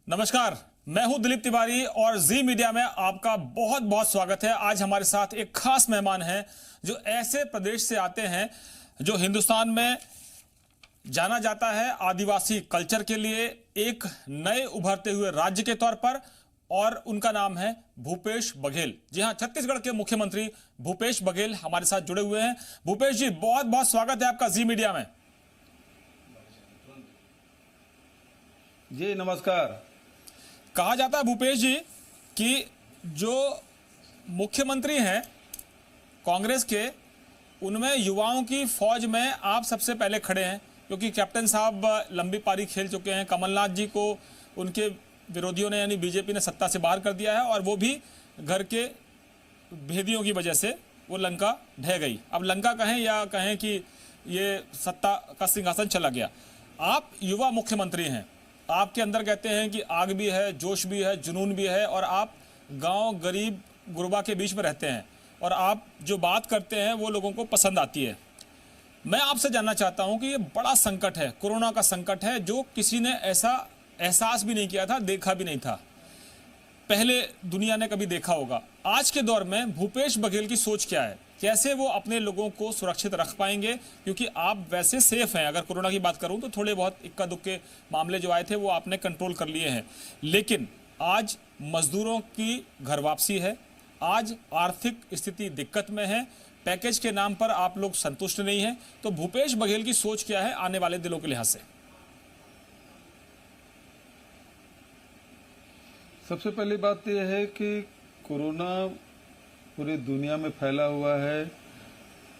नमस्कार, मैं हूं दिलीप तिवारी और जी मीडिया में आपका बहुत बहुत स्वागत है। आज हमारे साथ एक खास मेहमान हैं जो ऐसे प्रदेश से आते हैं जो हिंदुस्तान में जाना जाता है आदिवासी कल्चर के लिए, एक नए उभरते हुए राज्य के तौर पर, और उनका नाम है भूपेश बघेल। जी हां, छत्तीसगढ़ के मुख्यमंत्री भूपेश बघेल हमारे साथ जुड़े हुए हैं। भूपेश जी, बहुत बहुत स्वागत है आपका जी मीडिया में। जी नमस्कार। कहा जाता है भूपेश जी कि जो मुख्यमंत्री हैं कांग्रेस के, उनमें युवाओं की फौज में आप सबसे पहले खड़े हैं, क्योंकि कैप्टन साहब लंबी पारी खेल चुके हैं। कमलनाथ जी को उनके विरोधियों ने यानी बीजेपी ने सत्ता से बाहर कर दिया है, और वो भी घर के भेदियों की वजह से वो लंका ढह गई। अब लंका कहें या कहें कि ये सत्ता का सिंहासन चला गया। आप युवा मुख्यमंत्री हैं, आपके अंदर कहते हैं कि आग भी है, जोश भी है, जुनून भी है, और आप गांव गरीब गुरबा के बीच में रहते हैं, और आप जो बात करते हैं वो लोगों को पसंद आती है। मैं आपसे जानना चाहता हूं कि ये बड़ा संकट है, कोरोना का संकट है, जो किसी ने ऐसा एहसास भी नहीं किया था, देखा भी नहीं था, पहले दुनिया ने कभी देखा होगा। आज के दौर में भूपेश बघेल की सोच क्या है, कैसे वो अपने लोगों को सुरक्षित रख पाएंगे? क्योंकि आप वैसे सेफ हैं, अगर कोरोना की बात करूं तो थोड़े बहुत इक्का दुक्के मामले जो आए थे वो आपने कंट्रोल कर लिए हैं, लेकिन आज मजदूरों की घर वापसी है, आज आर्थिक स्थिति दिक्कत में है, पैकेज के नाम पर आप लोग संतुष्ट नहीं हैं। तो भूपेश बघेल की सोच क्या है आने वाले दिनों के लिहाज से? सबसे पहली बात यह है कि कोरोना पूरी दुनिया में फैला हुआ है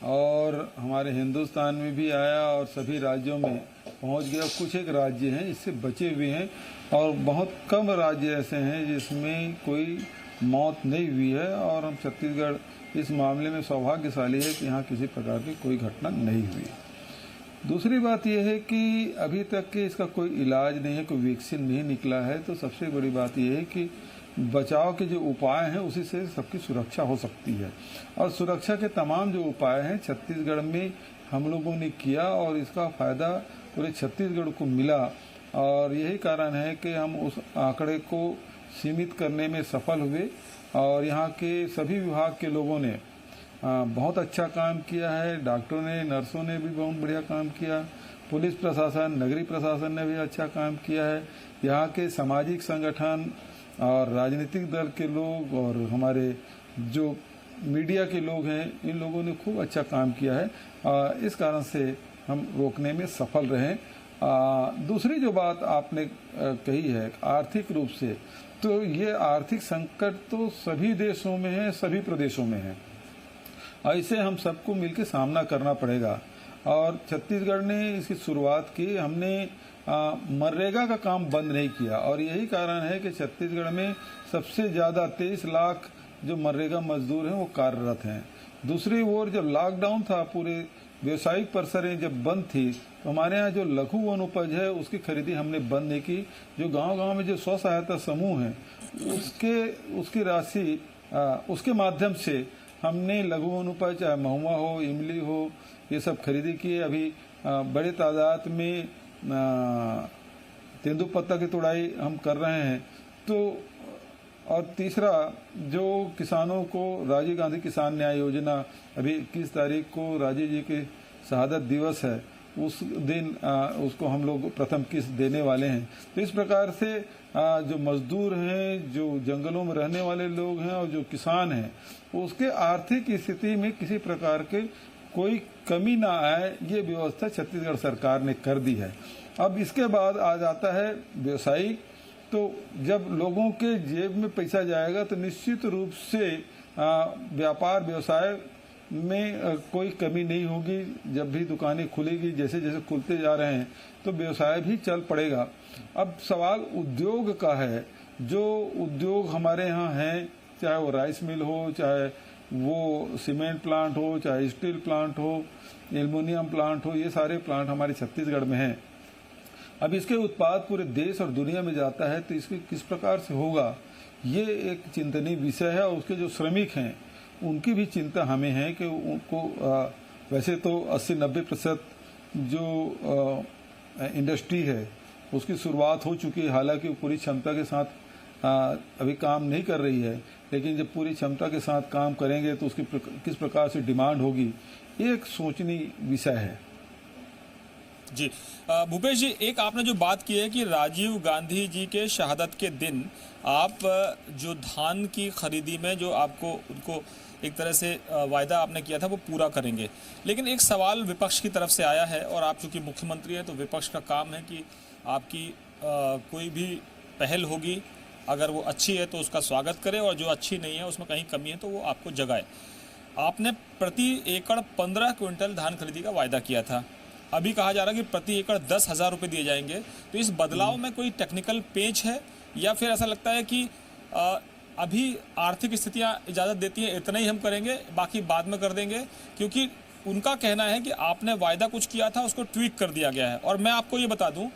और हमारे हिंदुस्तान में भी आया और सभी राज्यों में पहुंच गया। कुछ एक राज्य हैं इससे बचे हुए हैं और बहुत कम राज्य ऐसे हैं जिसमें कोई मौत नहीं हुई है, और हम छत्तीसगढ़ इस मामले में सौभाग्यशाली है कि यहाँ किसी प्रकार की कोई घटना नहीं हुई। दूसरी बात यह है कि अभी तक के इसका कोई इलाज नहीं है, कोई वैक्सीन नहीं निकला है। तो सबसे बड़ी बात यह है कि बचाव के जो उपाय हैं उसी से सबकी सुरक्षा हो सकती है, और सुरक्षा के तमाम जो उपाय हैं छत्तीसगढ़ में हम लोगों ने किया और इसका फ़ायदा पूरे छत्तीसगढ़ को मिला। और यही कारण है कि हम उस आंकड़े को सीमित करने में सफल हुए, और यहाँ के सभी विभाग के लोगों ने बहुत अच्छा काम किया है। डॉक्टरों ने, नर्सों ने भी बहुत बढ़िया काम किया, पुलिस प्रशासन, नगरीय प्रशासन ने भी अच्छा काम किया है। यहाँ के सामाजिक संगठन और राजनीतिक दल के लोग और हमारे जो मीडिया के लोग हैं, इन लोगों ने खूब अच्छा काम किया है। इस कारण से हम रोकने में सफल रहे। दूसरी जो बात आपने कही है आर्थिक रूप से, तो ये आर्थिक संकट तो सभी देशों में है, सभी प्रदेशों में है। ऐसे हम सबको मिलकर सामना करना पड़ेगा, और छत्तीसगढ़ ने इसकी शुरुआत की। हमने मनरेगा का काम बंद नहीं किया, और यही कारण है कि छत्तीसगढ़ में सबसे ज़्यादा 23 लाख जो मनरेगा मजदूर हैं वो कार्यरत हैं। दूसरी ओर जब लॉकडाउन था, पूरे व्यवसायिक परिसरें जब बंद थी, तो हमारे यहाँ जो लघु वन उपज है उसकी खरीदी हमने बंद नहीं की। जो गांव-गांव में जो स्व सहायता समूह हैं उसकी राशि उसके माध्यम से हमने लघु वन उपज, चाहे महुआ हो, इमली हो, ये सब खरीदी की। अभी बड़े तादाद में तेंदुपत्ता की तुड़ाई हम कर रहे हैं। तो और तीसरा, जो किसानों को राजीव गांधी किसान न्याय योजना, अभी 21 तारीख को राजीव जी के शहादत दिवस है, उस दिन उसको हम लोग प्रथम किस्त देने वाले हैं। तो इस प्रकार से जो मजदूर हैं, जो जंगलों में रहने वाले लोग हैं और जो किसान हैं, उसके आर्थिक स्थिति में किसी प्रकार के कोई कमी ना आए, ये व्यवस्था छत्तीसगढ़ सरकार ने कर दी है। अब इसके बाद आ जाता है व्यवसायिक। तो जब लोगों के जेब में पैसा जाएगा तो निश्चित रूप से व्यापार व्यवसाय में कोई कमी नहीं होगी। जब भी दुकानें खुलेगी, जैसे जैसे खुलते जा रहे हैं, तो व्यवसाय भी चल पड़ेगा। अब सवाल उद्योग का है। जो उद्योग हमारे यहाँ हैं, चाहे वो राइस मिल हो, चाहे वो सीमेंट प्लांट हो, चाहे स्टील प्लांट हो, एल्युमिनियम प्लांट हो, ये सारे प्लांट हमारे छत्तीसगढ़ में हैं। अब इसके उत्पाद पूरे देश और दुनिया में जाता है, तो इसके किस प्रकार से होगा, ये एक चिंतनीय विषय है। और उसके जो श्रमिक हैं उनकी भी चिंता हमें है कि उनको वैसे तो 80-90% जो इंडस्ट्री है उसकी शुरुआत हो चुकी है। हालांकि वो पूरी क्षमता के साथ अभी काम नहीं कर रही है, लेकिन जब पूरी क्षमता के साथ काम करेंगे तो उसकी किस प्रकार से डिमांड होगी, ये एक सोचनीय विषय है। जी भूपेश जी, एक आपने जो बात की है कि राजीव गांधी जी के शहादत के दिन आप जो धान की खरीदी में जो आपको उनको एक तरह से वायदा आपने किया था वो पूरा करेंगे, लेकिन एक सवाल विपक्ष की तरफ से आया है, और आप चूंकि मुख्यमंत्री हैं तो विपक्ष का काम है कि आपकी कोई भी पहल होगी, अगर वो अच्छी है तो उसका स्वागत करे, और जो अच्छी नहीं है उसमें कहीं कमी है तो वो आपको जगाए। आपने प्रति एकड़ 15 क्विंटल धान खरीदी का वायदा किया था, अभी कहा जा रहा है कि प्रति एकड़ 10,000 रुपये दिए जाएंगे। तो इस बदलाव में कोई टेक्निकल पेच है, या फिर ऐसा लगता है कि अभी आर्थिक स्थितियां इजाज़त देती हैं इतना ही हम करेंगे, बाकी बाद में कर देंगे? क्योंकि उनका कहना है कि आपने वायदा कुछ किया था, उसको ट्वीक कर दिया गया है। और मैं आपको ये बता दूं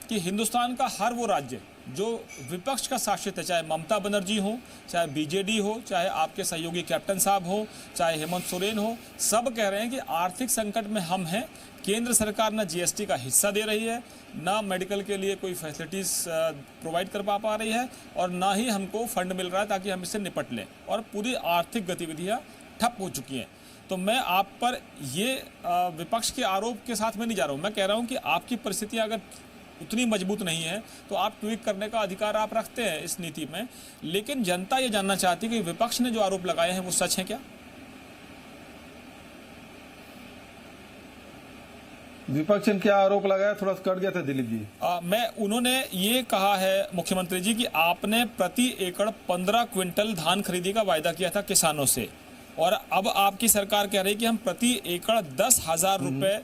कि हिंदुस्तान का हर वो राज्य जो विपक्ष का शासित है, चाहे ममता बनर्जी हो, चाहे बीजेडी हो, चाहे आपके सहयोगी कैप्टन साहब हो, चाहे हेमंत सोरेन हो, सब कह रहे हैं कि आर्थिक संकट में हम हैं। केंद्र सरकार ना जीएसटी का हिस्सा दे रही है, ना मेडिकल के लिए कोई फैसिलिटीज़ प्रोवाइड कर पा रही है, और ना ही हमको फंड मिल रहा है ताकि हम इससे निपट लें, और पूरी आर्थिक गतिविधियां ठप हो चुकी हैं। तो मैं आप पर ये विपक्ष के आरोप के साथ में नहीं जा रहा हूँ, मैं कह रहा हूँ कि आपकी परिस्थितियाँ अगर उतनी मजबूत नहीं है तो आप ट्वीट करने का अधिकार आप रखते हैं इस नीति में, लेकिन जनता ये जानना चाहती है कि विपक्ष ने जो आरोप लगाए हैं वो सच है क्या? विपक्ष ने क्या आरोप लगाया, थोड़ा सा कट गया था दिलीप जी। उन्होंने ये कहा है मुख्यमंत्री जी कि आपने प्रति एकड़ 15 क्विंटल धान खरीदी का वायदा किया था किसानों से, और अब आपकी सरकार कह रही है कि हम प्रति एकड़ 10,000 रुपए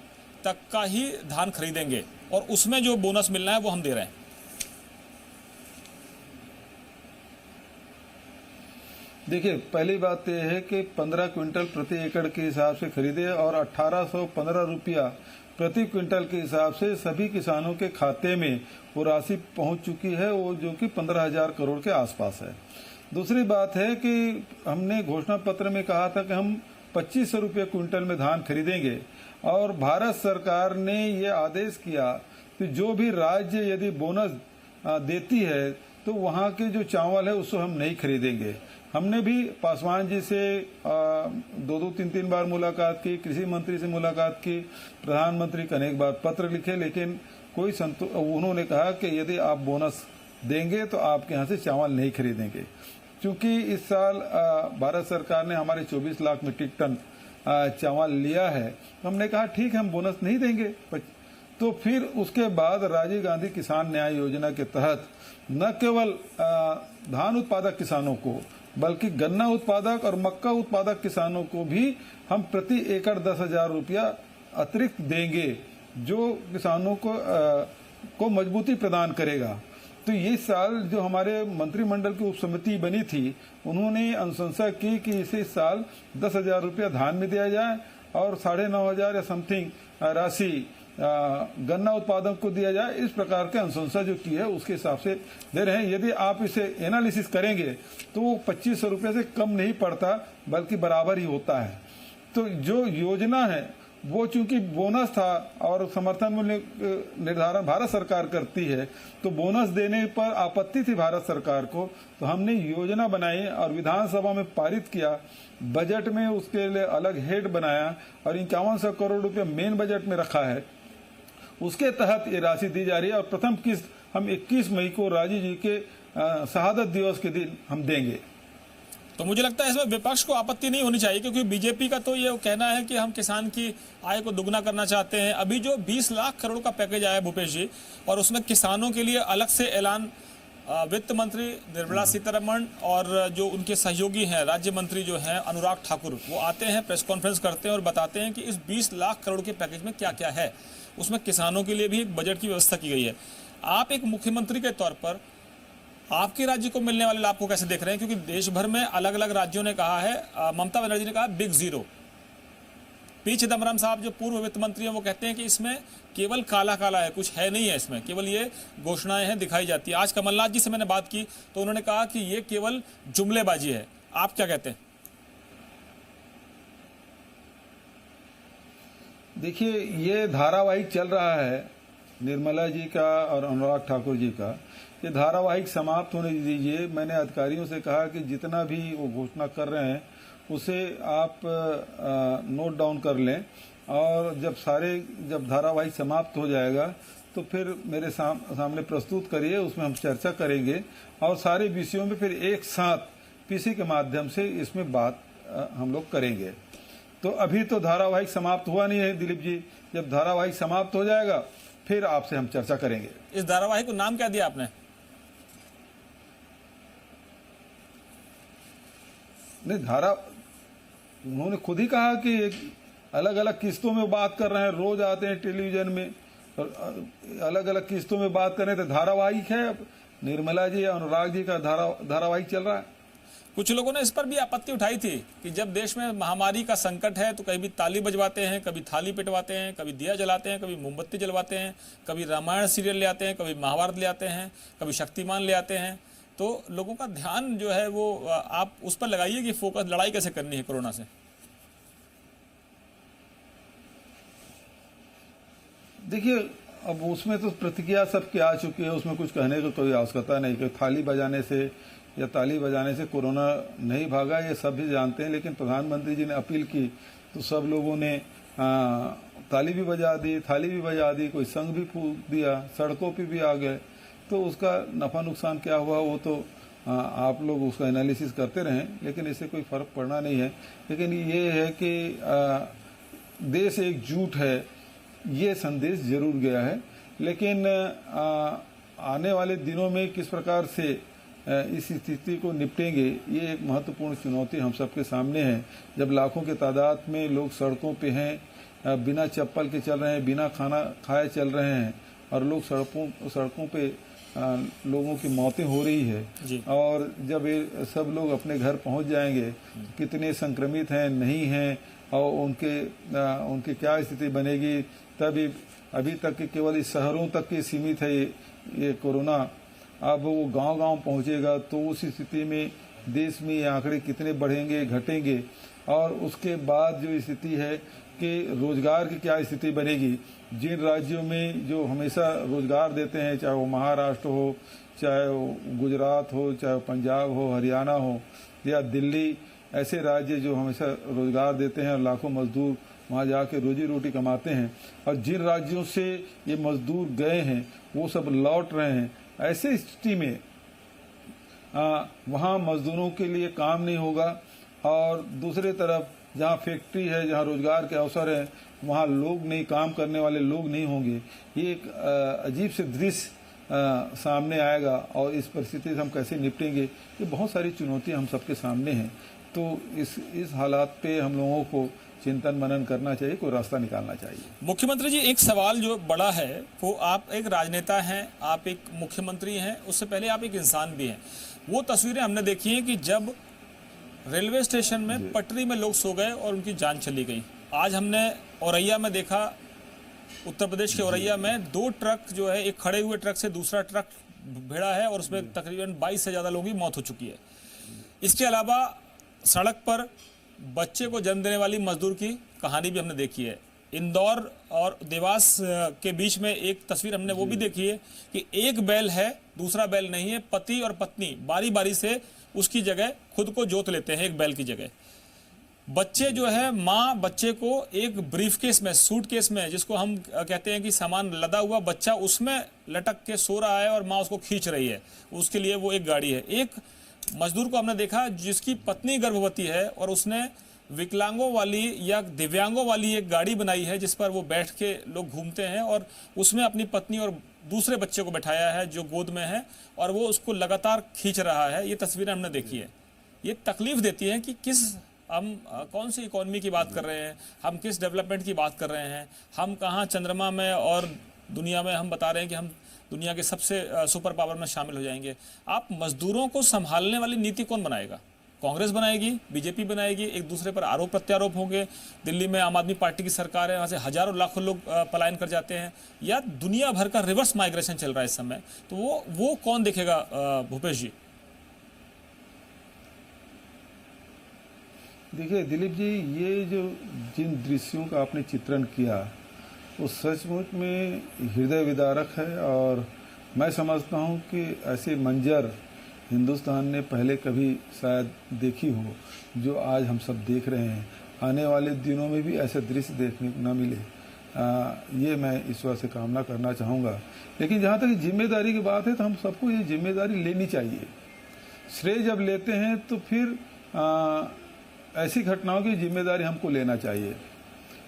तक का ही धान खरीदेंगे, और उसमें जो बोनस मिलना है वो हम दे रहे हैं। देखिए, पहली बात यह है कि 15 क्विंटल प्रति एकड़ के हिसाब से खरीदे, और 1815 रुपया प्रति क्विंटल के हिसाब से सभी किसानों के खाते में वो राशि पहुंच चुकी है, वो जो कि 15,000 करोड़ के आसपास है। दूसरी बात है कि हमने घोषणा पत्र में कहा था कि हम 2500 रुपये क्विंटल में धान खरीदेंगे, और भारत सरकार ने ये आदेश किया कि जो भी राज्य यदि बोनस देती है तो वहाँ के जो चावल है उसको हम नहीं खरीदेंगे। हमने भी पासवान जी से 2-3 बार मुलाकात की, कृषि मंत्री से मुलाकात की, प्रधानमंत्री को अनेक बार पत्र लिखे, लेकिन कोई उन्होंने कहा कि यदि आप बोनस देंगे तो आपके यहाँ से चावल नहीं खरीदेंगे। क्योंकि इस साल भारत सरकार ने हमारे 24 लाख मीट्रिक टन चावल लिया है, तो हमने कहा ठीक है हम बोनस नहीं देंगे। तो फिर उसके बाद राजीव गांधी किसान न्याय योजना के तहत न केवल धान उत्पादक किसानों को बल्कि गन्ना उत्पादक और मक्का उत्पादक किसानों को भी हम प्रति एकड़ 10,000 रुपया अतिरिक्त देंगे, जो किसानों को मजबूती प्रदान करेगा। तो ये साल जो हमारे मंत्रिमंडल की उपसमिति बनी थी, उन्होंने अनुशंसा की कि इसी साल 10,000 रुपया धान में दिया जाए और 9,500 या समथिंग राशि गन्ना उत्पादक को दिया जाए। इस प्रकार के अनुशंसा जो की है उसके हिसाब से दे रहे हैं। यदि आप इसे एनालिसिस करेंगे तो वो 2500 रुपये से कम नहीं पड़ता, बल्कि बराबर ही होता है। तो जो योजना है वो चूंकि बोनस था और समर्थन मूल्य निर्धारण भारत सरकार करती है, तो बोनस देने पर आपत्ति थी भारत सरकार को, तो हमने योजना बनाई और विधानसभा में पारित किया। बजट में उसके लिए अलग हेड बनाया और 5100 करोड़ रुपए मेन बजट में रखा है। उसके तहत ये राशि दी जा रही है, और प्रथम किस्त हम 21 मई को राजीव जी के शहादत दिवस के दिन हम देंगे। तो मुझे लगता है इसमें विपक्ष को आपत्ति नहीं होनी चाहिए, क्योंकि बीजेपी का तो ये कहना है कि हम किसान की आय को दुगना करना चाहते हैं। अभी जो 20 लाख करोड़ का पैकेज आया है भूपेश जी, और उसमें किसानों के लिए अलग से ऐलान वित्त मंत्री निर्मला सीतारमण और जो उनके सहयोगी हैं राज्य मंत्री जो हैं अनुराग ठाकुर, वो आते हैं, प्रेस कॉन्फ्रेंस करते हैं और बताते हैं कि इस 20 लाख करोड़ के पैकेज में क्या क्या है। उसमें किसानों के लिए भी एक बजट की व्यवस्था की गई है। आप एक मुख्यमंत्री के तौर पर आपके राज्य को मिलने वाले लाभ को कैसे देख रहे हैं? क्योंकि देश भर में अलग अलग राज्यों ने कहा है, ममता बनर्जी ने कहा बिग जीरो। पी चिदम्बरम साहब जो पूर्व वित्त मंत्री हैं वो कहते हैं कि इसमें केवल काला काला है, कुछ है नहीं है इसमें, केवल ये घोषणाएं हैं, दिखाई जाती है। आज कमलनाथ जी से मैंने बात की तो उन्होंने कहा कि ये केवल जुमलेबाजी है। आप क्या कहते हैं? देखिए, ये धारावाहिक चल रहा है निर्मला जी का और अनुराग ठाकुर जी का, ये धारावाहिक समाप्त होने दीजिए। मैंने अधिकारियों से कहा कि जितना भी वो घोषणा कर रहे हैं उसे आप नोट डाउन कर लें, और जब धारावाहिक समाप्त हो जाएगा तो फिर मेरे सामने प्रस्तुत करिए, उसमें हम चर्चा करेंगे और सारे विषयों में फिर एक साथ पीसी के माध्यम से इसमें बात हम लोग करेंगे। तो अभी तो धारावाहिक समाप्त हुआ नहीं है दिलीप जी, जब धारावाहिक समाप्त हो जाएगा फिर आपसे हम चर्चा करेंगे। इस धारावाहिक को नाम क्या दिया आपने? नहीं, उन्होंने खुद ही कहा कि अलग अलग किस्तों में बात कर रहे हैं, रोज आते हैं टेलीविजन में और अलग अलग किस्तों में बात कर रहे हैं, तो धारावाहिक है। निर्मला जी अनुराग जी का धारावाहिक चल रहा है। कुछ लोगों ने इस पर भी आपत्ति उठाई थी कि जब देश में महामारी का संकट है तो कभी ताली बजवाते हैं, कभी थाली पिटवाते हैं, कभी दिया जलाते हैं, कभी मोमबत्ती जलवाते हैं, कभी रामायण सीरियल ले आते हैं, कभी महाभारत ले आते हैं, कभी शक्तिमान ले आते हैं। तो लोगों का ध्यान जो है वो आप उस पर लगाइए कि फोकस लड़ाई कैसे करनी है कोरोना से। देखिए, अब उसमें तो प्रतिक्रिया सबकी आ चुकी है, उसमें कुछ कहने की कोई आवश्यकता नहीं कि थाली बजाने से या ताली बजाने से कोरोना नहीं भागा, ये सब भी जानते हैं। लेकिन प्रधानमंत्री जी ने अपील की तो सब लोगों ने ताली भी बजा दी, थाली भी बजा दी, कोई संग भी फूंक दिया, सड़कों पे भी आ गए। तो उसका नफा नुकसान क्या हुआ वो तो आप लोग उसका एनालिसिस करते रहें, लेकिन इससे कोई फर्क पड़ना नहीं है। लेकिन ये है कि देश एकजुट है, ये संदेश जरूर गया है। लेकिन आने वाले दिनों में किस प्रकार से इस स्थिति को निपटेंगे, ये एक महत्वपूर्ण चुनौती हम सबके सामने है। जब लाखों के तादाद में लोग सड़कों पे हैं, बिना चप्पल के चल रहे हैं, बिना खाना खाए चल रहे हैं, और लोग सड़कों पे लोगों की मौतें हो रही है, और जब ये सब लोग अपने घर पहुंच जाएंगे, कितने संक्रमित हैं नहीं हैं और उनकी क्या स्थिति बनेगी। तभी अभी तक के केवल इस शहरों तक के सीमित है ये कोरोना, अब वो गांव-गांव पहुंचेगा तो उस स्थिति में देश में ये आंकड़े कितने बढ़ेंगे घटेंगे। और उसके बाद जो स्थिति है कि रोजगार की क्या स्थिति बनेगी। जिन राज्यों में जो हमेशा रोजगार देते हैं, चाहे वो महाराष्ट्र हो, चाहे वो गुजरात हो, चाहे वो पंजाब हो, हरियाणा हो या दिल्ली, ऐसे राज्य जो हमेशा रोजगार देते हैं और लाखों मजदूर वहाँ जाके रोजी रोटी कमाते हैं, और जिन राज्यों से ये मजदूर गए हैं वो सब लौट रहे हैं, ऐसे स्थिति में वहाँ मजदूरों के लिए काम नहीं होगा। और दूसरी तरफ जहाँ फैक्ट्री है, जहाँ रोजगार के अवसर है, वहाँ लोग नहीं, काम करने वाले लोग नहीं होंगे। ये एक अजीब से दृश्य सामने आएगा, और इस परिस्थिति से हम कैसे निपटेंगे, ये बहुत सारी चुनौतियाँ हम सबके सामने हैं। तो इस हालात पे हम लोगों को चिंतन मनन करना चाहिए, कोई रास्ता निकालना चाहिए। मुख्यमंत्री जी, एक सवाल जो बड़ा है वो, आप एक राजनेता हैं, आप एक मुख्यमंत्री हैं, उससे पहले आप एक इंसान भी हैं। वो तस्वीरें हमने देखी हैं कि जब रेलवे स्टेशन में पटरी में लोग सो गए और उनकी जान चली गई। आज हमने औरैया में देखा, उत्तर प्रदेश के औरैया में 2 ट्रक जो है, एक खड़े हुए ट्रक से दूसरा ट्रक भिड़ा है और उसमें तकरीबन 22 से ज़्यादा लोगों की मौत हो चुकी है। इसके अलावा सड़क पर बच्चे को जन्म देने वाली मजदूर की कहानी भी हमने देखी है। इंदौर और देवास के बीच में एक तस्वीर हमने वो भी देखी है कि एक बैल है, दूसरा बैल नहीं है, पति और पत्नी बारी बारी से उसकी जगह खुद को जोत लेते हैं एक बैल की जगह। बच्चे जो है, माँ बच्चे को एक ब्रीफकेस में, सूटकेस में, जिसको हम कहते हैं कि सामान लदा हुआ बच्चा उसमें लटक के सो रहा है और माँ उसको खींच रही है, उसके लिए वो एक गाड़ी है। एक मजदूर को हमने देखा जिसकी पत्नी गर्भवती है और उसने विकलांगों वाली या दिव्यांगों वाली एक गाड़ी बनाई है जिस पर वो बैठ के लोग घूमते हैं, और उसमें अपनी पत्नी और दूसरे बच्चे को बैठाया है जो गोद में है, और वो उसको लगातार खींच रहा है। ये तस्वीरें हमने देखी है। ये तकलीफ देती है कि हम कौन सी इकोनॉमी की बात कर रहे हैं, हम किस डेवलपमेंट की बात कर रहे हैं, हम कहाँ चंद्रमा में और दुनिया में हम बता रहे हैं कि हम दुनिया के सबसे सुपर पावर में शामिल हो जाएंगे। आप मजदूरों को संभालने वाली नीति कौन बनाएगा? कांग्रेस बनाएगी, बीजेपी बनाएगी, एक दूसरे पर आरोप प्रत्यारोप होंगे। दिल्ली में आम आदमी पार्टी की सरकार है, वहाँ से हजारों लाखों लोग पलायन कर जाते हैं, या दुनिया भर का रिवर्स माइग्रेशन चल रहा है इस समय। तो वो कौन देखेगा भूपेश जी? देखिए दिलीप जी, ये जो जिन दृश्यों का आपने चित्रण किया वो सचमुच में हृदय विदारक है। और मैं समझता हूँ कि ऐसे मंजर हिंदुस्तान ने पहले कभी शायद देखी हो जो आज हम सब देख रहे हैं। आने वाले दिनों में भी ऐसे दृश्य देखने को न मिले, ये मैं ईश्वर से कामना करना चाहूँगा। लेकिन जहाँ तक जिम्मेदारी की बात है तो हम सबको ये जिम्मेदारी लेनी चाहिए। श्रेय जब लेते हैं तो फिर ऐसी घटनाओं की जिम्मेदारी हमको लेना चाहिए।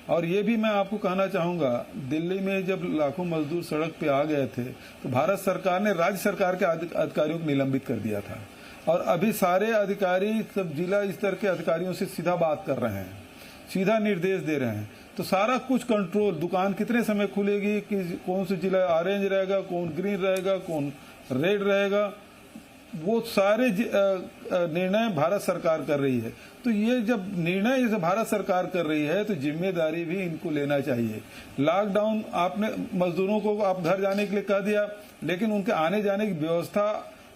और ये भी मैं आपको कहना चाहूँगा, दिल्ली में जब लाखों मजदूर सड़क पे आ गए थे तो भारत सरकार ने राज्य सरकार के अधिकारियों को निलंबित कर दिया था। और अभी सारे अधिकारी सब जिला स्तर के अधिकारियों से सीधा बात कर रहे हैं, सीधा निर्देश दे रहे हैं। तो सारा कुछ कंट्रोल, दुकान कितने समय खुलेगी, कि कौन से जिला ऑरेंज रहेगा, कौन ग्रीन रहेगा, कौन रेड रहेगा, वो सारे निर्णय भारत सरकार कर रही है। तो ये जब निर्णय जैसे भारत सरकार कर रही है तो जिम्मेदारी भी इनको लेना चाहिए। लॉकडाउन आपने मजदूरों को आप घर जाने के लिए कह दिया, लेकिन उनके आने जाने की व्यवस्था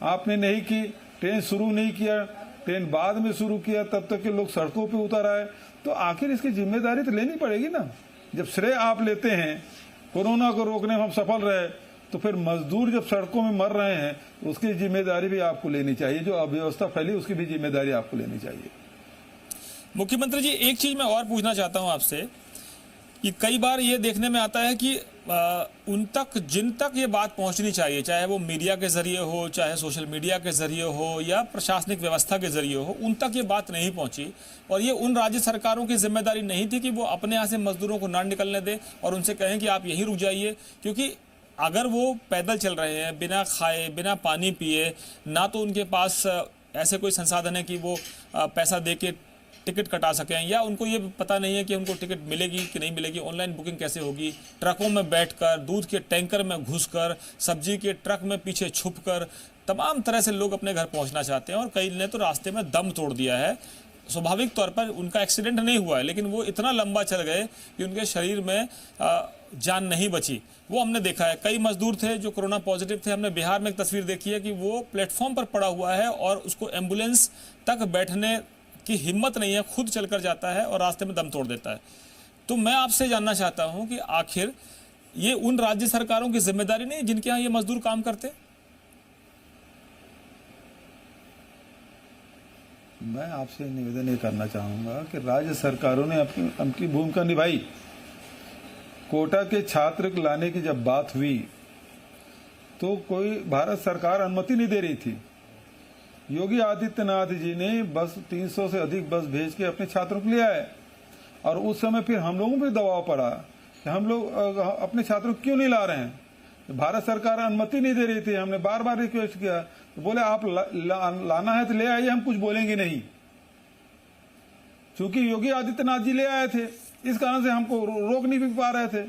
आपने नहीं की। ट्रेन शुरू नहीं किया, ट्रेन बाद में शुरू किया, तब तक के लोग सड़कों पे उतर आए। तो आखिर इसकी जिम्मेदारी तो लेनी पड़ेगी ना। जब श्रेय आप लेते हैं, कोरोना को रोकने में हम सफल रहे, तो फिर मजदूर जब सड़कों में मर रहे हैं तो उसकी जिम्मेदारी भी आपको लेनी चाहिए। जो अव्यवस्था फैली उसकी भी जिम्मेदारी आपको लेनी चाहिए। मुख्यमंत्री जी, एक चीज मैं और पूछना चाहता हूं आपसे कि कई बार ये देखने में आता है कि उन तक जिन तक ये बात पहुंचनी चाहिए, चाहे वो मीडिया के जरिए हो, चाहे सोशल मीडिया के जरिए हो या प्रशासनिक व्यवस्था के जरिए हो, उन तक ये बात नहीं पहुंची। और ये उन राज्य सरकारों की जिम्मेदारी नहीं थी कि वो अपने यहाँ से मजदूरों को ना निकलने दें और उनसे कहें कि आप यहीं रुक जाइए। क्योंकि अगर वो पैदल चल रहे हैं, बिना खाए बिना पानी पिए, ना तो उनके पास ऐसे कोई संसाधन है कि वो पैसा दे के टिकट कटा सकें, या उनको ये पता नहीं है कि उनको टिकट मिलेगी कि नहीं मिलेगी, ऑनलाइन बुकिंग कैसे होगी, ट्रकों में बैठकर, दूध के टैंकर में घुसकर, सब्जी के ट्रक में पीछे छुपकर तमाम तरह से लोग अपने घर पहुंचना चाहते हैं। और कई ने तो रास्ते में दम तोड़ दिया है। स्वाभाविक तौर पर उनका एक्सीडेंट नहीं हुआ है, लेकिन वो इतना लंबा चल गए कि उनके शरीर में जान नहीं बची। वो हमने देखा है। कई मजदूर थे जो कोरोना पॉजिटिव थे। हमने बिहार में एक तस्वीर देखी है कि वो प्लेटफॉर्म पर पड़ा हुआ है और उसको एम्बुलेंस तक बैठने की हिम्मत नहीं है, खुद चलकर जाता है और रास्ते में दम तोड़ देता है। तो मैं आपसे जानना चाहता हूं कि आखिर ये उन राज्य सरकारों की जिम्मेदारी नहीं जिनके यहाँ ये मजदूर काम करते? मैं आपसे निवेदन ये करना चाहूँगा कि राज्य सरकारों ने अपनी भूमिका निभाई। कोटा के छात्र को लाने की जब बात हुई तो कोई भारत सरकार अनुमति नहीं दे रही थी। योगी आदित्यनाथ जी ने बस 300 से अधिक बस भेज के अपने छात्रों को ले आए। और उस समय फिर हम लोगों पर दबाव पड़ा कि हम लोग अपने छात्रों को क्यों नहीं ला रहे हैं। भारत सरकार अनुमति नहीं दे रही थी। हमने बार बार रिक्वेस्ट किया तो बोले आप लाना है तो ले आइए, हम कुछ बोलेंगे नहीं। क्योंकि योगी आदित्यनाथ जी ले आए थे, इस कारण से हमको रोक नहीं भी पा रहे थे।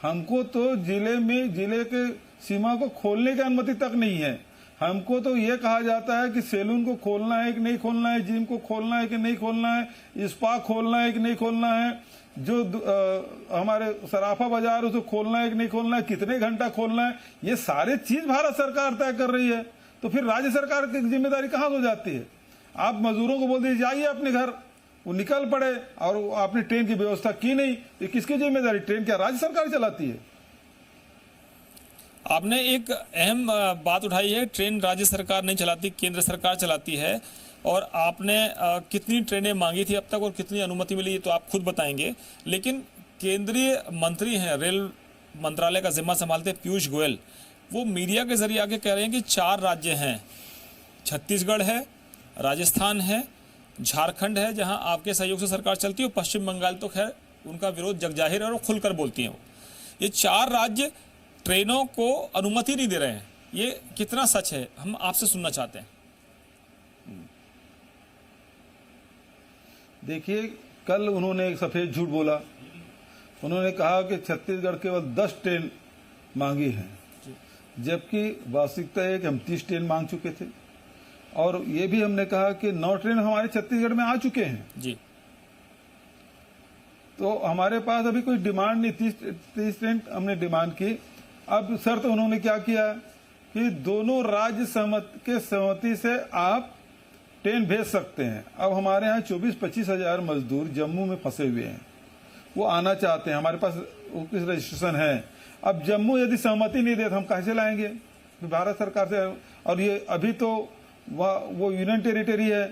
हमको तो जिले के सीमा को खोलने की अनुमति तक नहीं है। हमको तो ये कहा जाता है कि सैलून को खोलना है कि नहीं खोलना है, जिम को खोलना है कि नहीं खोलना है, स्पा खोलना है कि नहीं खोलना है, जो हमारे सराफा बाजार उसको खोलना है कि नहीं खोलना है, कितने घंटा खोलना है, ये सारे चीज भारत सरकार तय कर रही है। तो फिर राज्य सरकार की जिम्मेदारी कहाँ हो जाती है? आप मजदूरों को बोल दीजिए जाइए अपने घर, वो निकल पड़े और आपने ट्रेन की व्यवस्था की नहीं, तो किसकी जिम्मेदारी? ट्रेन क्या राज्य सरकार चलाती है? आपने एक अहम बात उठाई है, ट्रेन राज्य सरकार नहीं चलाती, केंद्र सरकार चलाती है। और आपने कितनी ट्रेनें मांगी थी अब तक और कितनी अनुमति मिली तो आप खुद बताएंगे। लेकिन केंद्रीय मंत्री हैं, रेल मंत्रालय का जिम्मा संभालते पीयूष गोयल, वो मीडिया के जरिए आके कह रहे हैं कि 4 राज्य हैं, छत्तीसगढ़ है, राजस्थान है, झारखंड है जहां आपके सहयोग से सरकार चलती है, और पश्चिम बंगाल तो खैर उनका विरोध जगजाहिर है और खुलकर बोलती हैं। ये 4 राज्य ट्रेनों को अनुमति नहीं दे रहे हैं। ये कितना सच है, हम आपसे सुनना चाहते हैं। देखिए, कल उन्होंने एक सफेद झूठ बोला। उन्होंने कहा कि छत्तीसगढ़ केवल 10 ट्रेन मांगी हैं, जबकि वास्तविकता है कि हम 30 ट्रेन मांग चुके थे। और ये भी हमने कहा कि 9 ट्रेन हमारे छत्तीसगढ़ में आ चुके हैं जी। तो हमारे पास अभी कोई डिमांड नहीं, 30 ट्रेन हमने डिमांड की। अब शर्त उन्होंने क्या किया कि दोनों राज्य सहमति से आप ट्रेन भेज सकते हैं। अब हमारे यहाँ 24-25 हजार मजदूर जम्मू में फंसे हुए हैं, वो आना चाहते हैं। हमारे पास वो किस रजिस्ट्रेशन है। अब जम्मू यदि सहमति नहीं दे तो हम कहाँ से लाएंगे भारत सरकार से। और ये अभी तो वो यूनियन टेरिटरी है,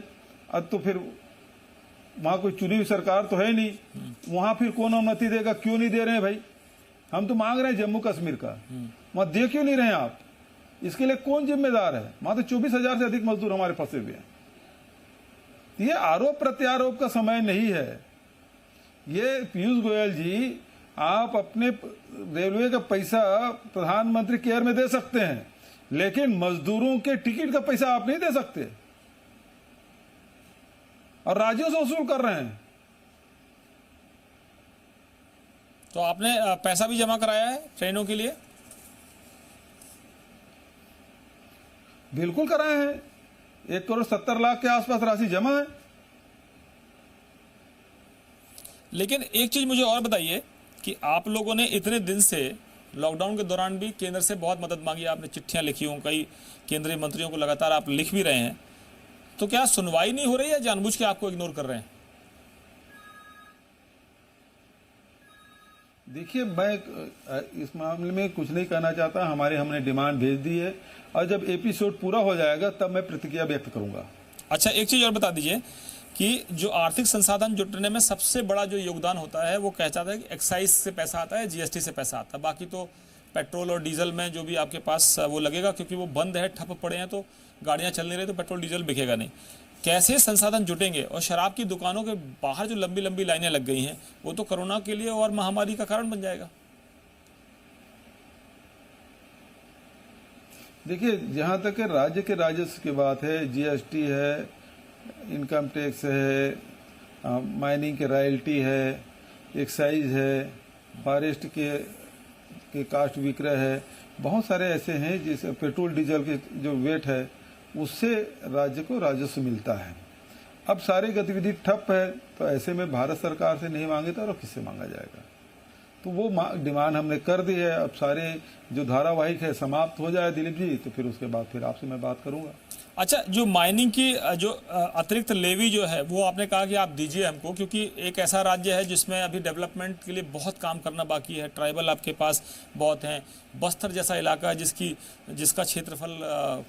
अब तो फिर वहां कोई चुनी हुई सरकार तो है नहीं, वहां फिर कौन अनुमति देगा? क्यों नहीं दे रहे हैं भाई? हम तो मांग रहे हैं जम्मू कश्मीर का, वहां दे क्यों नहीं रहे हैं आप? इसके लिए कौन जिम्मेदार है? वहां तो 24,000 से अधिक मजदूर हमारे फंसे हुए हैं। ये आरोप प्रत्यारोप का समय नहीं है। ये पीयूष गोयल जी, आप अपने रेलवे का पैसा प्रधानमंत्री केयर में दे सकते हैं, लेकिन मजदूरों के टिकट का पैसा आप नहीं दे सकते, और राज्यों से वसूल कर रहे हैं। तो आपने पैसा भी जमा कराया है ट्रेनों के लिए? बिल्कुल कराए हैं, 1,70,00,000 के आसपास राशि जमा है। लेकिन एक चीज मुझे और बताइए कि आप लोगों ने इतने दिन से लॉकडाउन के दौरान भी केंद्र से बहुत मदद मांगी, आपने चिट्ठियां लिखी हों, कई केंद्रीय मंत्रियों को लगातार आप लिख भी रहे हैं, तो क्या सुनवाई नहीं हो रही है? जानबूझ के आपको इग्नोर कर रहे हैं? देखिए, मैं इस मामले में कुछ नहीं कहना चाहता। हमने डिमांड भेज दी है, और जब एपिसोड पूरा हो जाएगा तब मैं प्रतिक्रिया व्यक्त करूंगा। अच्छा, एक चीज और बता दीजिए कि जो आर्थिक संसाधन जुटने में सबसे बड़ा जो योगदान होता है वो कहता है कि एक्साइज से पैसा आता है, जीएसटी से पैसा आता है, बाकी तो पेट्रोल और डीजल में जो भी आपके पास वो लगेगा, क्योंकि वो बंद है, ठप पड़े हैं, तो गाड़ियां चल नहीं रही, तो पेट्रोल डीजल बिकेगा नहीं। कैसे संसाधन जुटेंगे? और शराब की दुकानों के बाहर जो लंबी लंबी लाइनें लग गई हैं, वो तो कोरोना के लिए और महामारी का कारण बन जाएगा। देखिए, जहां तक है राज्य के राजस्व की बात है, जीएसटी है, इनकम टैक्स है, माइनिंग के रॉयल्टी है, एक्साइज है, फॉरेस्ट के कास्ट विक्रय है, बहुत सारे ऐसे हैं जिसे पेट्रोल डीजल के जो वेट है उससे राज्य को राजस्व मिलता है। अब सारी गतिविधि ठप है, तो ऐसे में भारत सरकार से नहीं मांगे तो और किससे मांगा जाएगा? तो वो डिमांड हमने कर दी है। अब सारे जो धारावाहिक है समाप्त हो जाए दिलीप जी, तो फिर उसके बाद फिर आपसे मैं बात करूंगा। अच्छा, जो माइनिंग की जो अतिरिक्त लेवी जो है वो आपने कहा कि आप दीजिए हमको, क्योंकि एक ऐसा राज्य है जिसमें अभी डेवलपमेंट के लिए बहुत काम करना बाकी है, ट्राइबल आपके पास बहुत हैं, बस्तर जैसा इलाका जिसका क्षेत्रफल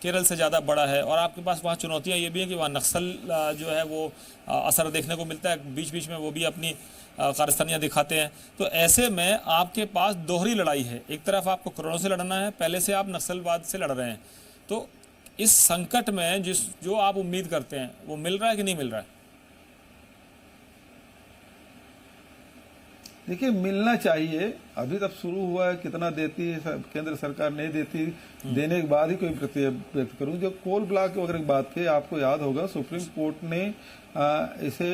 केरल से ज़्यादा बड़ा है, और आपके पास वहाँ चुनौतियाँ ये भी हैं कि वहाँ नक्सल जो है वो असर देखने को मिलता है, बीच बीच में वो भी अपनी कारस्तानियाँ दिखाते हैं। तो ऐसे में आपके पास दोहरी लड़ाई है, एक तरफ आपको कोरोना से लड़ना है, पहले से आप नक्सलवाद से लड़ रहे हैं, तो इस संकट में जो आप उम्मीद करते हैं वो मिल रहा है कि नहीं मिल रहा है? देखिए, मिलना चाहिए। अभी तक शुरू हुआ है, कितना देती है केंद्र सरकार, नहीं देती, देने के बाद ही कोई प्रतिक्रिया व्यक्त करूं। जो कोल ब्लॉक वगैरह की बात थी, आपको याद होगा सुप्रीम कोर्ट ने इसे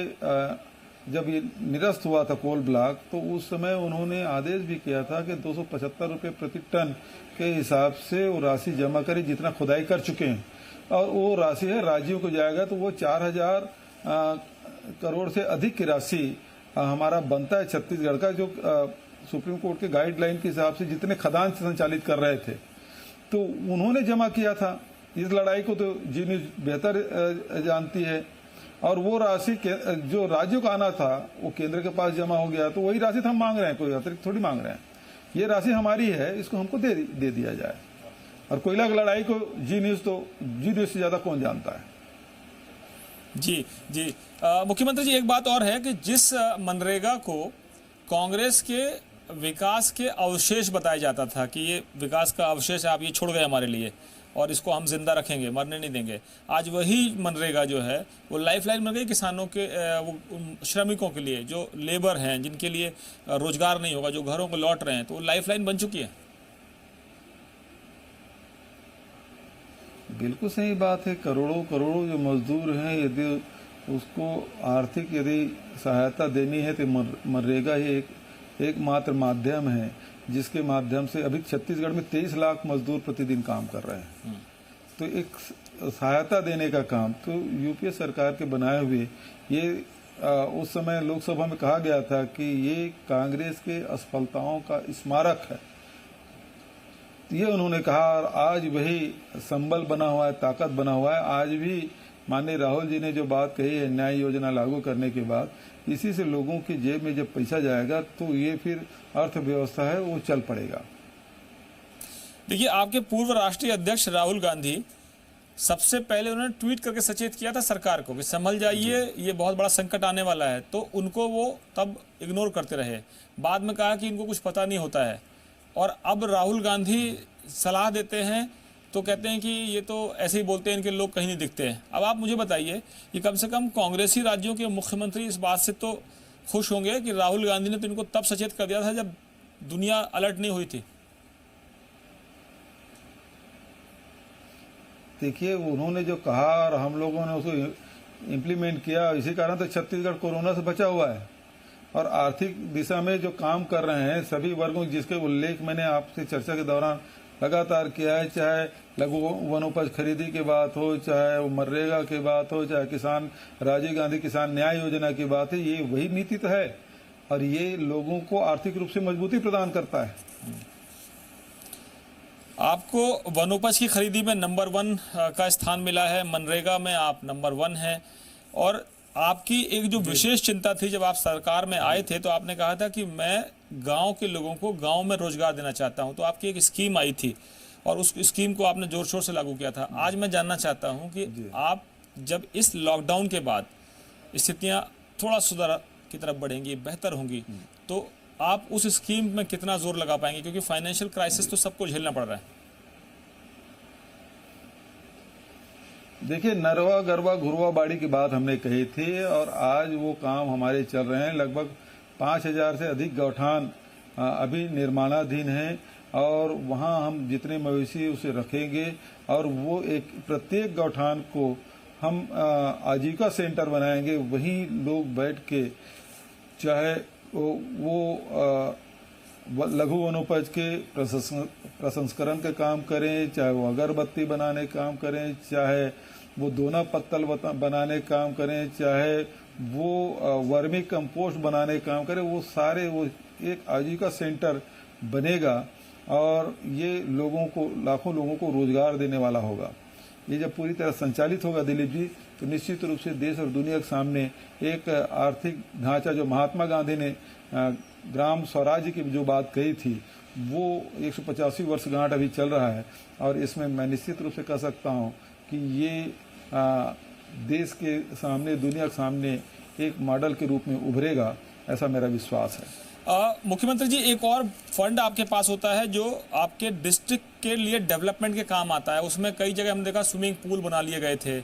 जब ये निरस्त हुआ था कोल ब्लॉक, तो उस समय उन्होंने आदेश भी किया था कि 275 रुपये प्रति टन के हिसाब से वो राशि जमा करें जितना खुदाई कर चुके हैं, और वो राशि है राज्यों को जाएगा, तो वो 4,000 करोड़ से अधिक की राशि हमारा बनता है छत्तीसगढ़ का, जो सुप्रीम कोर्ट के गाइडलाइन के हिसाब से जितने खदान संचालित कर रहे थे, तो उन्होंने जमा किया था। इस लड़ाई को तो जी न्यूज़ बेहतर जानती है। और वो राशि जो राज्यों का आना था वो केंद्र के पास जमा हो गया, तो वही राशि हम मांग रहे हैं, कोई अतिरिक्त थोड़ी मांग रहे हैं। ये राशि हमारी है, इसको हमको दे दिया जाए। और कोयला की लड़ाई को जी न्यूज़ से ज्यादा कौन जानता है? जी जी, मुख्यमंत्री जी, एक बात और है कि जिस मनरेगा को कांग्रेस के विकास के अवशेष बताया जाता था कि ये विकास का अवशेष आप ये छोड़ गए हमारे लिए और इसको हम जिंदा रखेंगे, मरने नहीं देंगे, आज वही मनरेगा जो है वो लाइफलाइन बन गई किसानों के, वो श्रमिकों के लिए, जो लेबर हैं, जिनके लिए रोजगार नहीं होगा, जो घरों को लौट रहे हैं, तो वो लाइफलाइन बन चुकी है। बिल्कुल सही बात है। करोड़ों करोड़ों जो मजदूर हैं, यदि उसको आर्थिक यदि सहायता देनी है तो मनरेगा ही एकमात्र माध्यम है जिसके माध्यम से अभी छत्तीसगढ़ में 23 लाख मजदूर प्रतिदिन काम कर रहे हैं। तो एक सहायता देने का काम तो यूपीए सरकार के बनाए हुए ये उस समय लोकसभा में कहा गया था कि ये कांग्रेस के असफलताओं का स्मारक है, ये उन्होंने कहा। और आज वही संबल बना हुआ है, ताकत बना हुआ है। आज भी माननीय राहुल जी ने जो बात कही है न्याय योजना लागू करने के बाद, इसी से लोगों की जेब में जब पैसा जाएगा तो ये फिर अर्थव्यवस्था है वो चल पड़ेगा। देखिए, आपके पूर्व राष्ट्रीय अध्यक्ष राहुल गांधी सबसे पहले उन्होंने ट्वीट करके सचेत किया था सरकार को कि संभल जाइए, ये बहुत बड़ा संकट आने वाला है, तो उनको वो तब इग्नोर करते रहे। बाद में कहा कि इनको कुछ पता नहीं होता है, और अब राहुल गांधी सलाह देते हैं तो कहते हैं कि ये तो ऐसे ही बोलते हैं, इनके लोग कहीं नहीं दिखते हैं। अब आप मुझे बताइए कि कम से कम कांग्रेसी राज्यों के मुख्यमंत्री इस बात से तो खुश होंगे कि राहुल गांधी ने तो इनको तब सचेत कर दिया था जब दुनिया अलर्ट नहीं हुई थी। देखिए, उन्होंने जो कहा और हम लोगों ने उसको इम्प्लीमेंट किया, इसी कारण तो छत्तीसगढ़ कोरोना से बचा हुआ है। और आर्थिक दिशा में जो काम कर रहे हैं सभी वर्गों, जिसके उल्लेख मैंने आपसे चर्चा के दौरान लगातार किया है, चाहे लघु वनोपज खरीदी की बात हो, चाहे वो मनरेगा की बात हो, चाहे किसान राजीव गांधी किसान न्याय योजना की बात है, ये वही नीति तो है और ये लोगों को आर्थिक रूप से मजबूती प्रदान करता है। आपको वनोपज की खरीदी में नंबर 1 का स्थान मिला है, मनरेगा में आप नंबर 1 हैं, और आपकी एक जो विशेष चिंता थी जब आप सरकार में आए थे तो आपने कहा था कि मैं गांव के लोगों को गांव में रोजगार देना चाहता हूं, तो आपकी एक स्कीम आई थी और उस स्कीम को आपने जोर शोर से लागू किया था। आज मैं जानना चाहता हूं कि आप जब इस लॉकडाउन के बाद स्थितियां थोड़ा सुधार की तरफ बढ़ेंगी, बेहतर होंगी, तो आप उस स्कीम में कितना जोर लगा पाएंगे, क्योंकि फाइनेंशियल क्राइसिस तो सबको झेलना पड़ रहा है। देखिए, नरवा गरवा घुरवा बाड़ी की बात हमने कही थी और आज वो काम हमारे चल रहे हैं। लगभग 5000 से अधिक गौठान अभी निर्माणाधीन हैं और वहाँ हम जितने मवेशी उसे रखेंगे और वो एक प्रत्येक गौठान को हम आजीविका सेंटर बनाएंगे। वहीं लोग बैठ के चाहे वो लघु वनोपज के प्रसंस्करण के काम करें, चाहे वो अगरबत्ती बनाने का काम करें, चाहे वो दोना पत्तल बनाने का काम करें, चाहे वो वर्मी कंपोस्ट बनाने का काम करें, वो सारे वो एक आजीविका सेंटर बनेगा और ये लोगों को, लाखों लोगों को रोजगार देने वाला होगा। ये जब पूरी तरह संचालित होगा दिलीप जी, तो निश्चित रूप से देश और दुनिया के सामने एक आर्थिक ढांचा, जो महात्मा गांधी ने ग्राम स्वराज्य की जो बात कही थी, वो 185 वर्षगांठ अभी चल रहा है और इसमें मैं निश्चित रूप से कह सकता हूं कि ये देश के सामने, दुनिया के सामने एक मॉडल के रूप में उभरेगा, ऐसा मेरा विश्वास है। मुख्यमंत्री जी, एक और फंड आपके पास होता है जो आपके डिस्ट्रिक्ट के लिए डेवलपमेंट के काम आता है। उसमें कई जगह हमने देखा स्विमिंग पूल बना लिए गए थे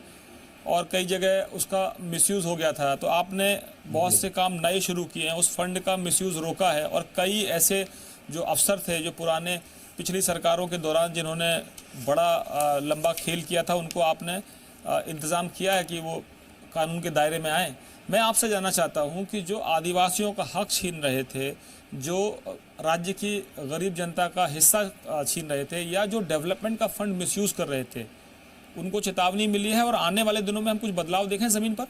और कई जगह उसका मिसयूज हो गया था, तो आपने बहुत से काम नए शुरू किए हैं, उस फंड का मिसयूज रोका है। और कई ऐसे जो अफसर थे जो पुराने पिछली सरकारों के दौरान जिन्होंने बड़ा लंबा खेल किया था, उनको आपने इंतज़ाम किया है कि वो कानून के दायरे में आए। मैं आपसे जानना चाहता हूं कि जो आदिवासियों का हक छीन रहे थे, जो राज्य की गरीब जनता का हिस्सा छीन रहे थे, या जो डेवलपमेंट का फंड मिसयूज कर रहे थे, उनको चेतावनी मिली है और आने वाले दिनों में हम कुछ बदलाव देखें जमीन पर?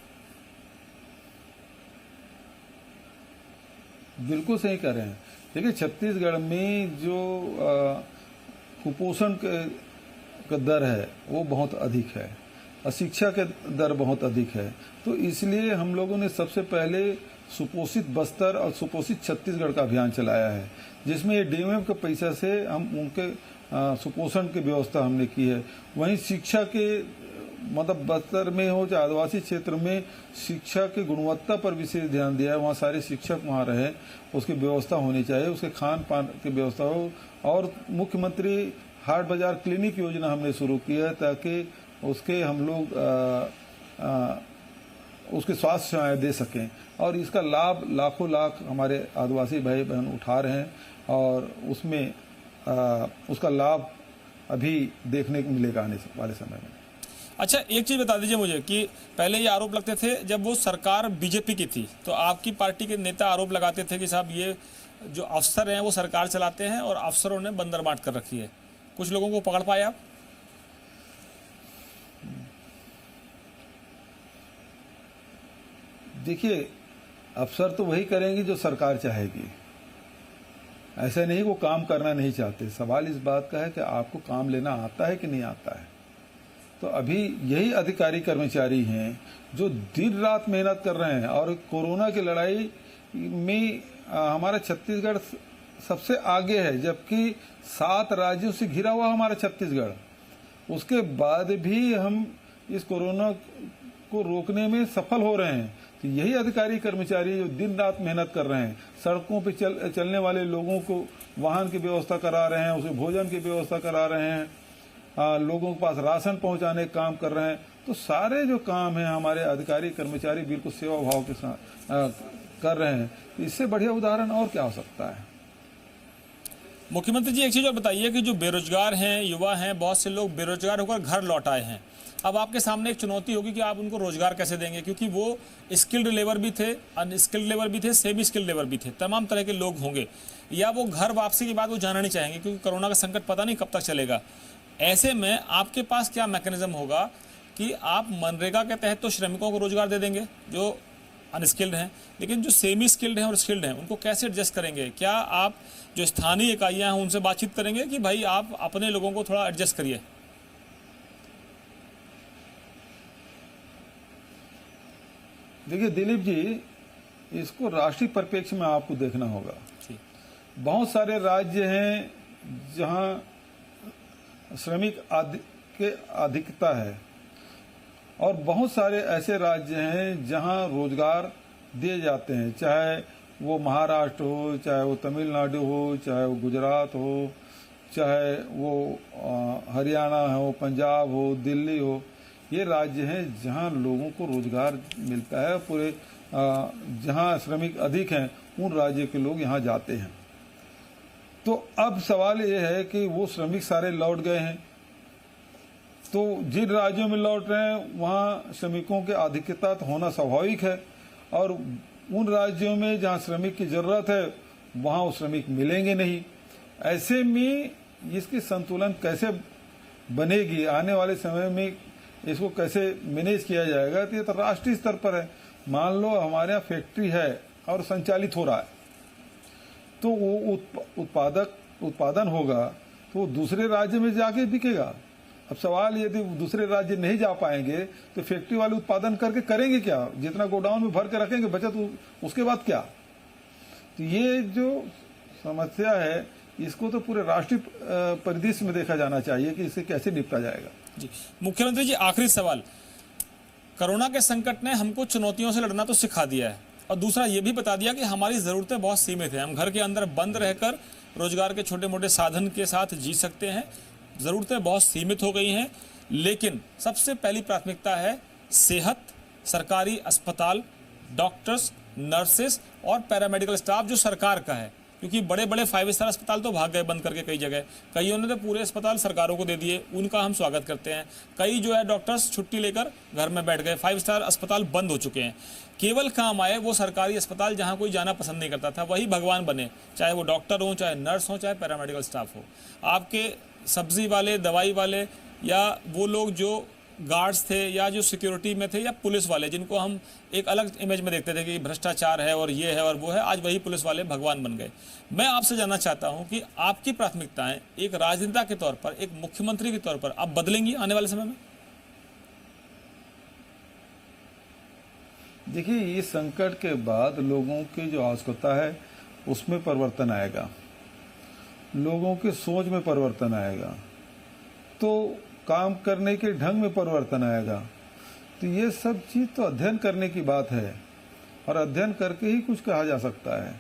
बिल्कुल सही कह रहे हैं। देखिए, छत्तीसगढ़ में जो कुपोषण का दर है वो बहुत अधिक है, अशिक्षा के दर बहुत अधिक है। तो इसलिए हम लोगों ने सबसे पहले सुपोषित बस्तर और सुपोषित छत्तीसगढ़ का अभियान चलाया है, जिसमें ये डीएमएफ के पैसा से हम उनके सुपोषण की व्यवस्था हमने की है। वहीं शिक्षा के, मतलब बस्तर में हो चाहे आदिवासी क्षेत्र में, शिक्षा की गुणवत्ता पर विशेष ध्यान दिया है। वहाँ सारे शिक्षक वहाँ रहे, उसकी व्यवस्था होनी चाहिए, उसके खान पान की व्यवस्था हो। और मुख्यमंत्री हाट बाजार क्लिनिक योजना हमने शुरू की है ताकि उसके हम लोग उसके स्वास्थ्य सेवाएं दे सकें और इसका लाभ लाखों लाख हमारे आदिवासी भाई बहन उठा रहे हैं और उसमें उसका लाभ अभी देखने को मिलेगा आने वाले समय में। अच्छा, एक चीज़ बता दीजिए मुझे कि पहले ये आरोप लगते थे जब वो सरकार बीजेपी की थी, तो आपकी पार्टी के नेता आरोप लगाते थे कि साहब ये जो अफसर हैं वो सरकार चलाते हैं और अफसरों ने बंदरबाट कर रखी है। कुछ लोगों को पकड़ पाए आप? देखिए, अफसर तो वही करेंगे जो सरकार चाहेगी, ऐसा नहीं वो काम करना नहीं चाहते। सवाल इस बात का है कि आपको काम लेना आता है कि नहीं आता है। तो अभी यही अधिकारी कर्मचारी हैं जो दिन रात मेहनत कर रहे हैं, और कोरोना की लड़ाई में हमारा छत्तीसगढ़ सबसे आगे है, जबकि 7 राज्यों से घिरा हुआ हमारा छत्तीसगढ़। उसके बाद भी हम इस कोरोना को रोकने में सफल हो रहे हैं। तो यही अधिकारी कर्मचारी जो दिन रात मेहनत कर रहे हैं, सड़कों पे चलने वाले लोगों को वाहन की व्यवस्था करा रहे हैं, उसे भोजन की व्यवस्था करा रहे हैं, लोगों के पास राशन पहुंचाने का काम कर रहे हैं। तो सारे जो काम हैं हमारे अधिकारी कर्मचारी बिल्कुल सेवा भाव के साथ कर रहे हैं। तो इससे बढ़िया उदाहरण और क्या हो सकता है। मुख्यमंत्री जी, एक चीज और बताइए कि जो बेरोजगार हैं, युवा हैं, बहुत से लोग बेरोजगार होकर घर लौट आए हैं। अब आपके सामने एक चुनौती होगी कि आप उनको रोजगार कैसे देंगे, क्योंकि वो स्किल्ड लेबर भी थे, अनस्किल्ड लेबर भी थे, सेमी स्किल्ड लेबर भी थे, तमाम तरह के लोग होंगे, या वो घर वापसी के बाद वो जाना नहीं चाहेंगे क्योंकि कोरोना का संकट पता नहीं कब तक चलेगा। ऐसे में आपके पास क्या मैकेनिज्म होगा कि आप मनरेगा के तहत तो श्रमिकों को रोजगार दे देंगे जो अनस्किल्ड हैं, लेकिन जो सेमी स्किल्ड हैं और स्किल्ड हैं उनको कैसे एडजस्ट करेंगे? क्या आप जो स्थानीय इकाइयां हैं उनसे बातचीत करेंगे कि भाई आप अपने लोगों को थोड़ा एडजस्ट करिए? देखिए दिलीप जी, इसको राष्ट्रीय परिप्रेक्ष्य में आपको देखना होगा। बहुत सारे राज्य हैं जहां श्रमिक के अधिकता है, और बहुत सारे ऐसे राज्य हैं जहां रोजगार दिए जाते हैं, चाहे वो महाराष्ट्र हो, चाहे वो तमिलनाडु हो, चाहे वो गुजरात हो, चाहे वो हरियाणा हो, पंजाब हो, दिल्ली हो। ये राज्य हैं जहां लोगों को रोजगार मिलता है। पूरे जहां श्रमिक अधिक हैं उन राज्यों के लोग यहां जाते हैं। तो अब सवाल ये है कि वो श्रमिक सारे लौट गए हैं, तो जिन राज्यों में लौट रहे हैं वहाँ श्रमिकों की अधिकता तो होना स्वाभाविक है, और उन राज्यों में जहाँ श्रमिक की जरूरत है वहाँ वो श्रमिक मिलेंगे नहीं। ऐसे में इसकी संतुलन कैसे बनेगी, आने वाले समय में इसको कैसे मैनेज किया जाएगा? तो ये तो राष्ट्रीय स्तर पर है। मान लो हमारे यहाँ फैक्ट्री है और संचालित हो रहा है, तो वो उत्पादन होगा तो वो दूसरे राज्य में जाके बिकेगा। अब सवाल यदि दूसरे राज्य नहीं जा पाएंगे तो फैक्ट्री वाले उत्पादन करके करेंगे क्या? जितना गोडाउन में भर के रखेंगे बचत, उसके बाद क्या? तो ये जो समस्या है इसको तो पूरे राष्ट्रीय परिदृश्य में देखा जाना चाहिए कि इसे कैसे निपटा जाएगा। जी मुख्यमंत्री जी, आखिरी सवाल। कोरोना के संकट ने हमको चुनौतियों से लड़ना तो सिखा दिया है, और दूसरा ये भी बता दिया कि हमारी ज़रूरतें बहुत सीमित हैं। हम घर के अंदर बंद रहकर रोजगार के छोटे मोटे साधन के साथ जी सकते हैं, ज़रूरतें बहुत सीमित हो गई हैं। लेकिन सबसे पहली प्राथमिकता है सेहत, सरकारी अस्पताल, डॉक्टर्स, नर्सेस और पैरामेडिकल स्टाफ जो सरकार का है, क्योंकि बड़े बड़े 5 स्टार अस्पताल तो भाग गए बंद करके कई जगह, कईयों ने तो पूरे अस्पताल सरकारों को दे दिए, उनका हम स्वागत करते हैं। कई जो है डॉक्टर्स छुट्टी लेकर घर में बैठ गए, 5 स्टार अस्पताल बंद हो चुके हैं। केवल काम आए वो सरकारी अस्पताल जहां कोई जाना पसंद नहीं करता था, वही भगवान बने, चाहे वो डॉक्टर हो, चाहे नर्स हो, चाहे पैरामेडिकल स्टाफ हो। आपके सब्जी वाले, दवाई वाले, या वो लोग जो गार्ड्स थे, या जो सिक्योरिटी में थे, या पुलिस वाले जिनको हम एक अलग इमेज में देखते थे कि भ्रष्टाचार है और ये है और वो है, आज वही पुलिस वाले भगवान बन गए। मैं आपसे जानना चाहता हूं कि आपकी प्राथमिकताएं एक राजनेता के तौर पर, एक मुख्यमंत्री के तौर पर आप बदलेंगी आने वाले समय में? देखिए, इस संकट के बाद लोगों की जो आवश्यकता है उसमें परिवर्तन आएगा, लोगों की सोच में परिवर्तन आएगा, तो काम करने के ढंग में परिवर्तन आएगा। तो ये सब चीज तो अध्ययन करने की बात है, और अध्ययन करके ही कुछ कहा जा सकता है।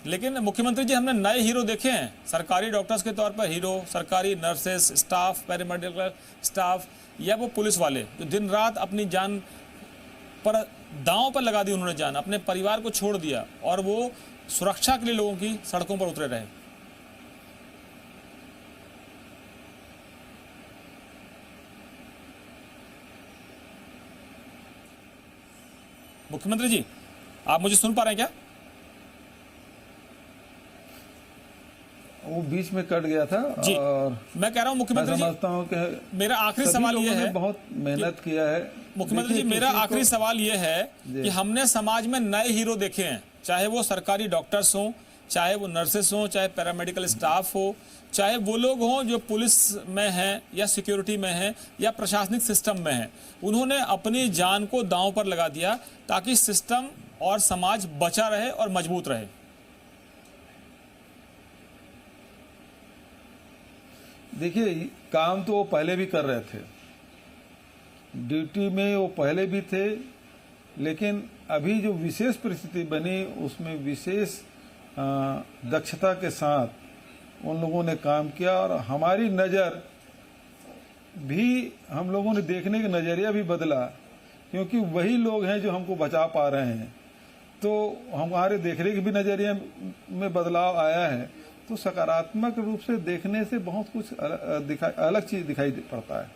लेकिन मुख्यमंत्री जी, हमने नए हीरो देखे हैं, सरकारी डॉक्टर्स के तौर पर हीरो, सरकारी नर्सेस स्टाफ, पैरामेडिकल स्टाफ, या वो पुलिस वाले जो दिन रात अपनी जान पर दांव पर लगा दी, उन्होंने जान, अपने परिवार को छोड़ दिया और वो सुरक्षा के लिए लोगों की सड़कों पर उतरे रहे। मुख्यमंत्री जी, आप मुझे सुन पा रहे हैं क्या? वो बीच में कट गया था जी, और मैं कह रहा हूं मुख्यमंत्री जी, समझता हूं कि मेरा आखिरी सवाल ये है, बहुत मेहनत किया है। मुख्यमंत्री जी, मेरा आखिरी सवाल ये है कि हमने समाज में नए हीरो देखे हैं, चाहे वो सरकारी डॉक्टर्स हों, चाहे वो नर्सेस हों, चाहे पैरामेडिकल स्टाफ हो, चाहे वो लोग हों जो पुलिस में हैं या सिक्योरिटी में हैं या प्रशासनिक सिस्टम में हैं, उन्होंने अपनी जान को दांव पर लगा दिया ताकि सिस्टम और समाज बचा रहे और मजबूत रहे। देखिए, काम तो वो पहले भी कर रहे थे, ड्यूटी में वो पहले भी थे, लेकिन अभी जो विशेष परिस्थिति बनी उसमें विशेष दक्षता के साथ उन लोगों ने काम किया और हमारी नज़र भी, हम लोगों ने देखने का नज़रिया भी बदला, क्योंकि वही लोग हैं जो हमको बचा पा रहे हैं। तो हमारे देखने के भी नज़रिया में बदलाव आया है। तो सकारात्मक रूप से देखने से बहुत कुछ अलग चीज़ दिखाई पड़ता है।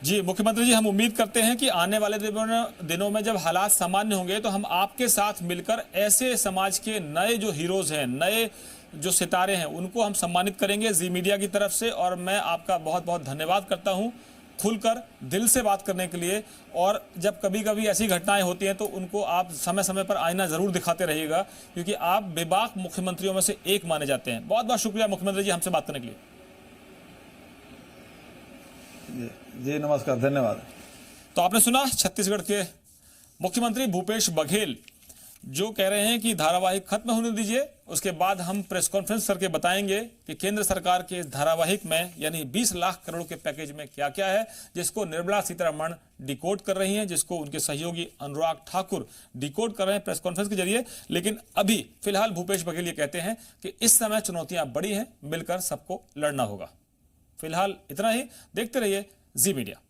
जी मुख्यमंत्री जी, हम उम्मीद करते हैं कि आने वाले दिनों में जब हालात सामान्य होंगे तो हम आपके साथ मिलकर ऐसे समाज के नए जो हीरोज हैं, नए जो सितारे हैं, उनको हम सम्मानित करेंगे जी मीडिया की तरफ से। और मैं आपका बहुत बहुत धन्यवाद करता हूं खुलकर दिल से बात करने के लिए। और जब कभी कभी ऐसी घटनाएं होती हैं तो उनको आप समय समय पर आईना जरूर दिखाते रहिएगा, क्योंकि आप बेबाक मुख्यमंत्रियों में से एक माने जाते हैं। बहुत बहुत शुक्रिया मुख्यमंत्री जी हमसे बात करने के लिए। जी नमस्कार, धन्यवाद। तो आपने सुना छत्तीसगढ़ के मुख्यमंत्री भूपेश बघेल जो कह रहे हैं कि धारावाहिक खत्म होने दीजिए, उसके बाद हम प्रेस कॉन्फ्रेंस करके बताएंगे कि केंद्र सरकार के इस धारावाहिक में यानी 20 लाख करोड़ के पैकेज में क्या क्या है, जिसको निर्मला सीतारमण डिकोड कर रही हैं, जिसको उनके सहयोगी अनुराग ठाकुर डिकोड कर रहे हैं प्रेस कॉन्फ्रेंस के जरिए। लेकिन अभी फिलहाल भूपेश बघेल ये कहते हैं कि इस समय चुनौतियां बड़ी हैं, मिलकर सबको लड़ना होगा। फिलहाल इतना ही, देखते रहिए जी मीडिया।